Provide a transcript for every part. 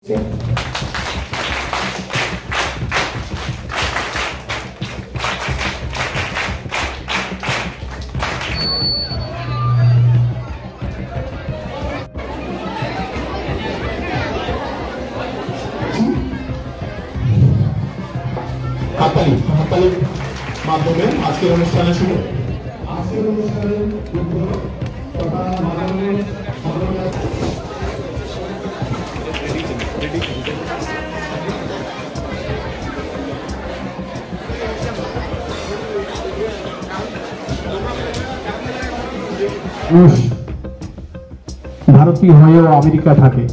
হাততালির মাধ্যমে আজকের অনুষ্ঠানে শুরু। আজকের অনুষ্ঠানের ভারতীয় হয়েও আমেরিকা থাকে,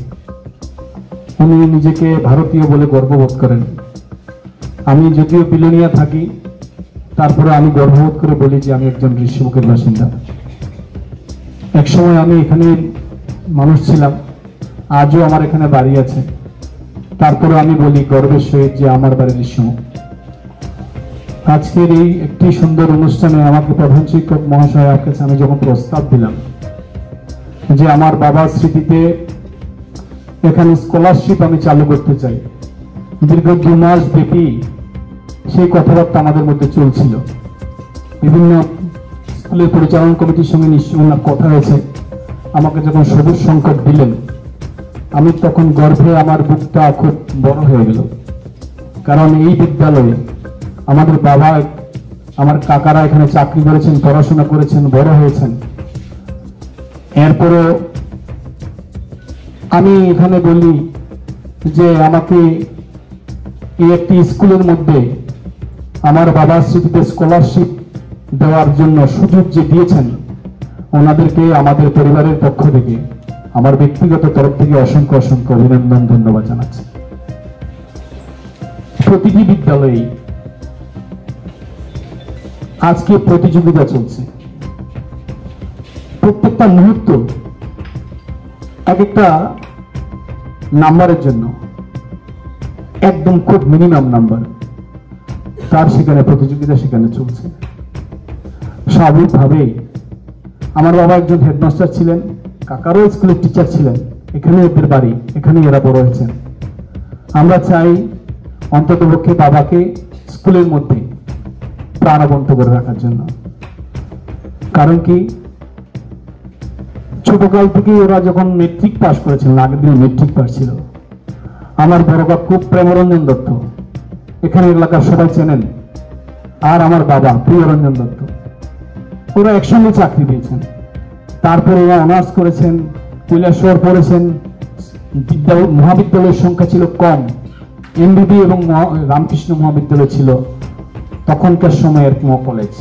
উনি নিজেকে ভারতীয় বলে গর্ববোধ করেন। আমি যদিও বিলোনিয়া থাকি, তারপরে আমি গর্ববোধ করে বলি যে আমি একজন ঋষিমুখের বাসিন্দা। একসময় আমি এখানে মানুষ ছিলাম, আজও আমার এখানে বাড়ি আছে, তারপরে আমি বলি গর্বের সহিত যে আমার বাড়ি ঋষিমুখ। আজকের এই একটি সুন্দর অনুষ্ঠানে আমাকে প্রধান শিক্ষক মহাশয়ের কাছে আমি যখন প্রস্তাব দিলাম যে আমার বাবার স্মৃতিতে এখানে স্কলারশিপ আমি চালু করতে চাই, দীর্ঘ 2 মাস ব্যাপী সেই কথাবার্তা আমাদের মধ্যে চলছিল। বিভিন্ন স্কুলের পরিচালনা কমিটির সঙ্গে নিশ্চয়ই কথা হয়েছে। আমাকে যখন সবুজ সংকট দিলেন, আমি তখন গর্বে আমার বুকটা খুব বড় হয়ে গেল। কারণ এই বিদ্যালয়ে আমাদের বাবা, আমার কাকারা এখানে চাকরি করেছেন, পড়াশোনা করেছেন, বড় হয়েছেন। এরপরও আমি এখানে বলি যে আমাকে এই একটি স্কুলের মধ্যে আমার বাবার স্মৃতিতে স্কলারশিপ দেওয়ার জন্য সুযোগ যে দিয়েছেন, ওনাদেরকে আমাদের পরিবারের পক্ষ থেকে, আমার ব্যক্তিগত তরফ থেকে অসংখ্য অসংখ্য অভিনন্দন, ধন্যবাদ জানাচ্ছি। প্রতিটি বিদ্যালয়ে আজকে প্রতিযোগিতা চলছে। প্রত্যেকটা মুহূর্ত এক একটা নাম্বারের জন্য, একদম খুব মিনিমাম নাম্বার, তার সেখানে প্রতিযোগিতা সেখানে চলছে। স্বাভাবিকভাবেই আমার বাবা একজন হেডমাস্টার ছিলেন, কাকারও স্কুলের টিচার ছিলেন, এখানে এদের বাড়ি, এখানে এরা বড় হয়েছেন। আমরা চাই অন্ততপক্ষে বাবাকে স্কুলের মধ্যে প্রাণবন্ত করে রাখার জন্য। কারণ কি, ছোটকাল থেকে ওরা যখন মেট্রিক পাস করেছিলেন, আগের দিনে মেট্রিক পাস ছিল, আমার বড় কাকু প্রেমরঞ্জন দত্ত, এখানে এলাকার সবাই চেনেন, আর আমার বাবা প্রিয়রঞ্জন দত্ত, ওরা একসঙ্গে চাকরি পেয়েছেন। তারপরে ওরা অনার্স করেছেন, কৈলাসহর পড়েছেন। মহাবিদ্যালয়ের সংখ্যা ছিল কম, এমবিবি এবং রামকৃষ্ণ মহাবিদ্যালয় ছিল তখনকার সময়ের কলেজ।